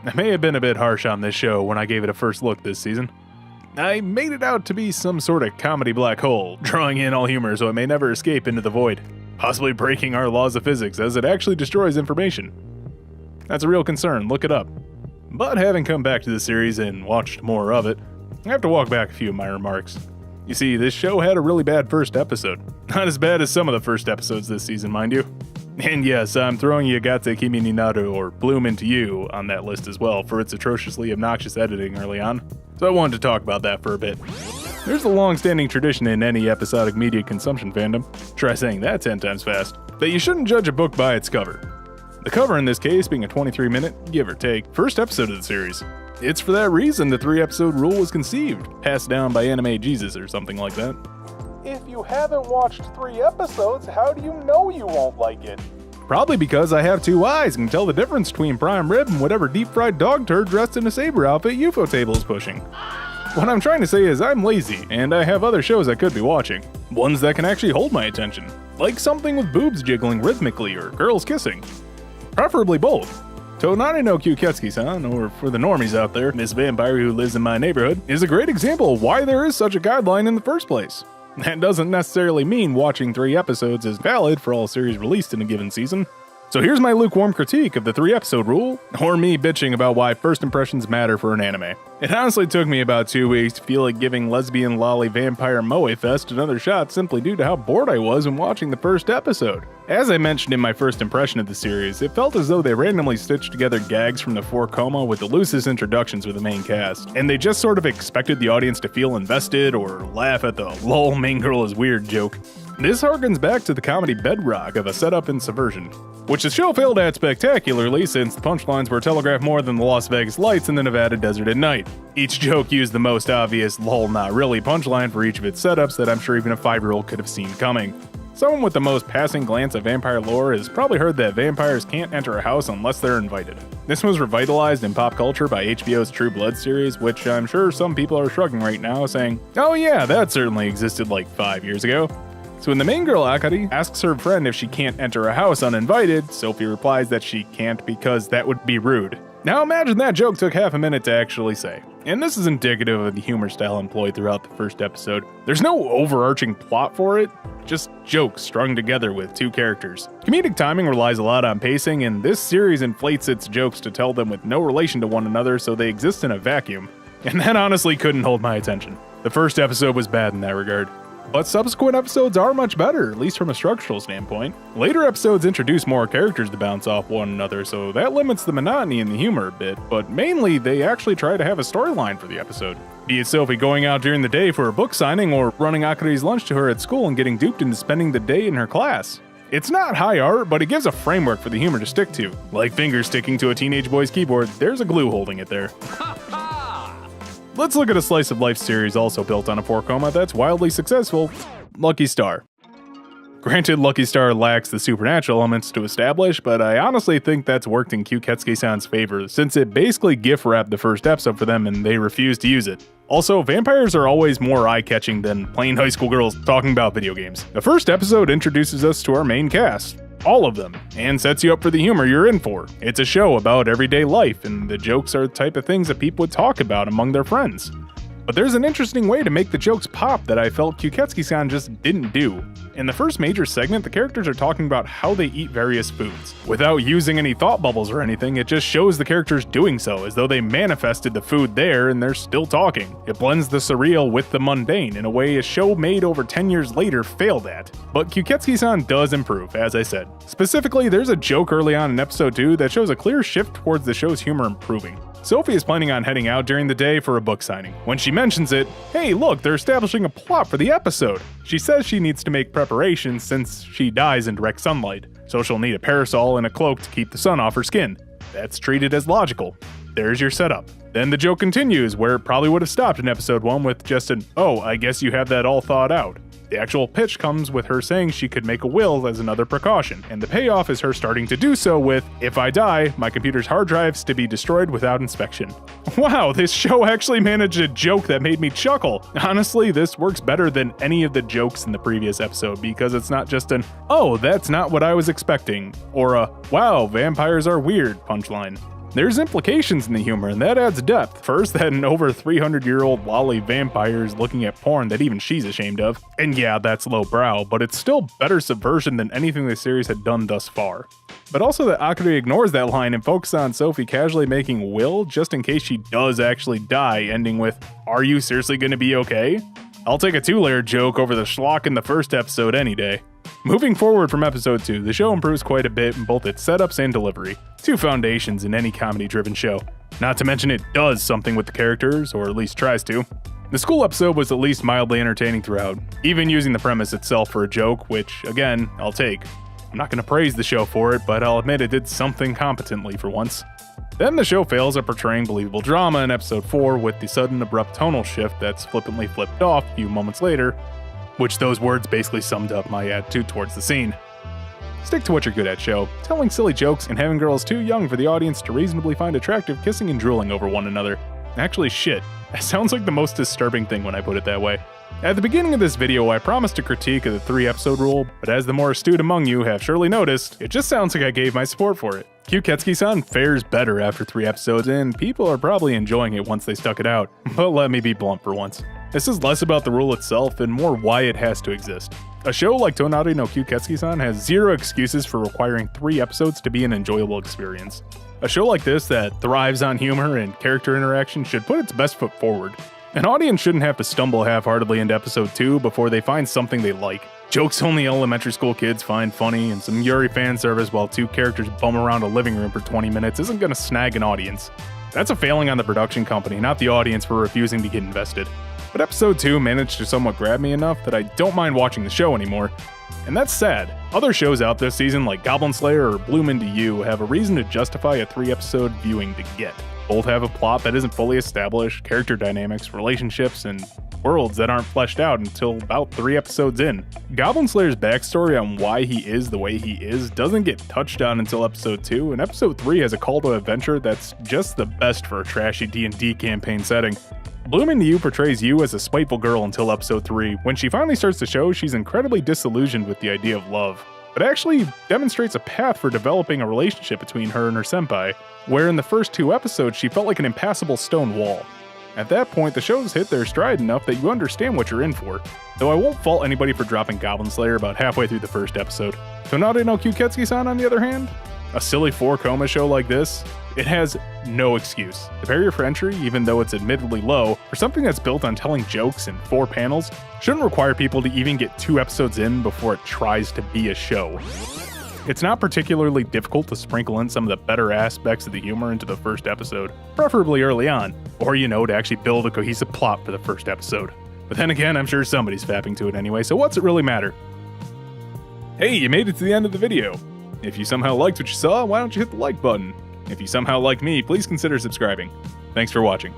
I may have been a bit harsh on this show when I gave it a first look this season. I made it out to be some sort of comedy black hole, drawing in all humor so it may never escape into the void, possibly breaking our laws of physics as it actually destroys information. That's a real concern, look it up. But having come back to the series and watched more of it, I have to walk back a few of my remarks. You see, this show had a really bad first episode. Not as bad as some of the first episodes this season, mind you. And yes, I'm throwing Yagate Kimi ni Naru or Bloom Into You on that list as well for its atrociously obnoxious editing early on. So I wanted to talk about that for a bit. There's a long-standing tradition in any episodic media consumption fandom, try saying that 10 times fast, that you shouldn't judge a book by its cover. The cover in this case being a 23-minute, give or take, first episode of the series. It's for that reason the 3-episode rule was conceived, passed down by Anime Jesus or something like that. If you haven't watched 3 episodes, how do you know you won't like it? Probably because I have 2 eyes and can tell the difference between prime rib and whatever deep-fried dog turd dressed in a saber outfit UFO table is pushing. What I'm trying to say is I'm lazy, and I have other shows I could be watching. Ones that can actually hold my attention. Like something with boobs jiggling rhythmically or girls kissing. Preferably both. Tonari no Kyuuketsuki-san, or for the normies out there, Miss Vampire Who Lives in My Neighborhood, is a great example of why there is such a guideline in the first place. That doesn't necessarily mean watching 3 episodes is valid for all series released in a given season. So here's my lukewarm critique of the 3-episode rule, or me bitching about why first impressions matter for an anime. It honestly took me about 2 weeks to feel like giving lesbian lolly vampire moe fest another shot simply due to how bored I was when watching the first episode. As I mentioned in my first impression of the series, it felt as though they randomly stitched together gags from the 4 Coma with the loosest introductions with the main cast, and they just sort of expected the audience to feel invested or laugh at the lol main girl is weird joke. This harkens back to the comedy bedrock of a setup and subversion, which the show failed at spectacularly since the punchlines were telegraphed more than the Las Vegas lights in the Nevada desert at night. Each joke used the most obvious lol not really punchline for each of its setups that I'm sure even a 5-year-old could have seen coming. Someone with the most passing glance at vampire lore has probably heard that vampires can't enter a house unless they're invited. This was revitalized in pop culture by HBO's True Blood series, which I'm sure some people are shrugging right now saying, oh yeah, that certainly existed like 5 years ago. So when the main girl Akari asks her friend if she can't enter a house uninvited, Sophie replies that she can't because that would be rude. Now imagine that joke took half a minute to actually say. And this is indicative of the humor style employed throughout the first episode. There's no overarching plot for it, just jokes strung together with 2 characters. Comedic timing relies a lot on pacing, and this series inflates its jokes to tell them with no relation to one another so they exist in a vacuum. And that honestly couldn't hold my attention. The first episode was bad in that regard. But subsequent episodes are much better, at least from a structural standpoint. Later episodes introduce more characters to bounce off one another, so that limits the monotony in the humor a bit, but mainly they actually try to have a storyline for the episode. Be it Sophie going out during the day for a book signing or running Akari's lunch to her at school and getting duped into spending the day in her class. It's not high art, but it gives a framework for the humor to stick to. Like fingers sticking to a teenage boy's keyboard, there's a glue holding it there. Let's look at a slice of life series also built on a 4 Coma that's wildly successful, Lucky Star. Granted, Lucky Star lacks the supernatural elements to establish, but I honestly think that's worked in Kyuuketsuki-san's favor, since it basically gift-wrapped the first episode for them and they refused to use it. Also, vampires are always more eye-catching than plain high school girls talking about video games. The first episode introduces us to our main cast. All of them, and sets you up for the humor you're in for. It's a show about everyday life, and the jokes are the type of things that people would talk about among their friends. But there's an interesting way to make the jokes pop that I felt Kyuuketsuki-san just didn't do. In the first major segment, the characters are talking about how they eat various foods. Without using any thought bubbles or anything, it just shows the characters doing so, as though they manifested the food there and they're still talking. It blends the surreal with the mundane in a way a show made over 10 years later failed at. But Kyuuketsuki-san does improve, as I said. Specifically, there's a joke early on in episode 2 that shows a clear shift towards the show's humor improving. Sophie is planning on heading out during the day for a book signing. When she mentions it, hey look, they're establishing a plot for the episode. She says she needs to make preparations since she dies in direct sunlight, so she'll need a parasol and a cloak to keep the sun off her skin. That's treated as logical. There's your setup. Then the joke continues where it probably would have stopped in episode 1 with just an, oh, I guess you have that all thought out. The actual pitch comes with her saying she could make a will as another precaution, and the payoff is her starting to do so with, if I die, my computer's hard drives to be destroyed without inspection. Wow, this show actually managed a joke that made me chuckle. Honestly, this works better than any of the jokes in the previous episode because it's not just an, oh, that's not what I was expecting, or a, wow, vampires are weird punchline. There's implications in the humor, and that adds depth. First, that an over 300-year-old lolly vampire is looking at porn that even she's ashamed of. And yeah, that's lowbrow, but it's still better subversion than anything the series had done thus far. But also that Akari ignores that line and focuses on Sophie casually making will just in case she does actually die, ending with, "Are you seriously gonna be okay?" I'll take a two-layer joke over the schlock in the first episode any day. Moving forward from episode 2, the show improves quite a bit in both its setups and delivery, two foundations in any comedy-driven show. Not to mention it does something with the characters, or at least tries to. The school episode was at least mildly entertaining throughout, even using the premise itself for a joke, which, again, I'll take. I'm not going to praise the show for it, but I'll admit it did something competently for once. Then the show fails at portraying believable drama in episode 4 with the sudden abrupt tonal shift that's flippantly flipped off a few moments later, which those words basically summed up my attitude towards the scene. Stick to what you're good at, show. Telling silly jokes and having girls too young for the audience to reasonably find attractive kissing and drooling over one another. Actually, shit. That sounds like the most disturbing thing when I put it that way. At the beginning of this video, I promised a critique of the 3-episode rule, but as the more astute among you have surely noticed, it just sounds like I gave my support for it. Kyuuketsuki-san fares better after 3 episodes, and people are probably enjoying it once they stuck it out. But let me be blunt for once. This is less about the rule itself and more why it has to exist. A show like Tonari no Kyuuketsuki-san has zero excuses for requiring 3 episodes to be an enjoyable experience. A show like this that thrives on humor and character interaction should put its best foot forward. An audience shouldn't have to stumble half-heartedly into episode 2 before they find something they like. Jokes only elementary school kids find funny and some Yuri fan service while 2 characters bum around a living room for 20 minutes isn't gonna snag an audience. That's a failing on the production company, not the audience for refusing to get invested. But episode 2 managed to somewhat grab me enough that I don't mind watching the show anymore. And that's sad. Other shows out this season like Goblin Slayer or Bloom Into You have a reason to justify a 3-episode viewing to get. Both have a plot that isn't fully established, character dynamics, relationships, and worlds that aren't fleshed out until about 3 episodes in. Goblin Slayer's backstory on why he is the way he is doesn't get touched on until episode 2, and episode 3 has a call to adventure that's just the best for a trashy D&D campaign setting. Bloom Into You portrays you as a spiteful girl until episode 3, when she finally starts to show she's incredibly disillusioned with the idea of love. But actually demonstrates a path for developing a relationship between her and her senpai, where in the first 2 episodes she felt like an impassable stone wall. At that point, the show's hit their stride enough that you understand what you're in for, though I won't fault anybody for dropping Goblin Slayer about halfway through the first episode. Tonari no Kyuuketsuki-san, on the other hand? A silly 4-coma show like this? It has no excuse. The barrier for entry, even though it's admittedly low, for something that's built on telling jokes in 4 panels, shouldn't require people to even get 2 episodes in before it tries to be a show. It's not particularly difficult to sprinkle in some of the better aspects of the humor into the first episode, preferably early on, or to actually build a cohesive plot for the first episode. But then again, I'm sure somebody's fapping to it anyway, so what's it really matter? Hey, you made it to the end of the video. If you somehow liked what you saw, why don't you hit the like button? If you somehow like me, please consider subscribing. Thanks for watching.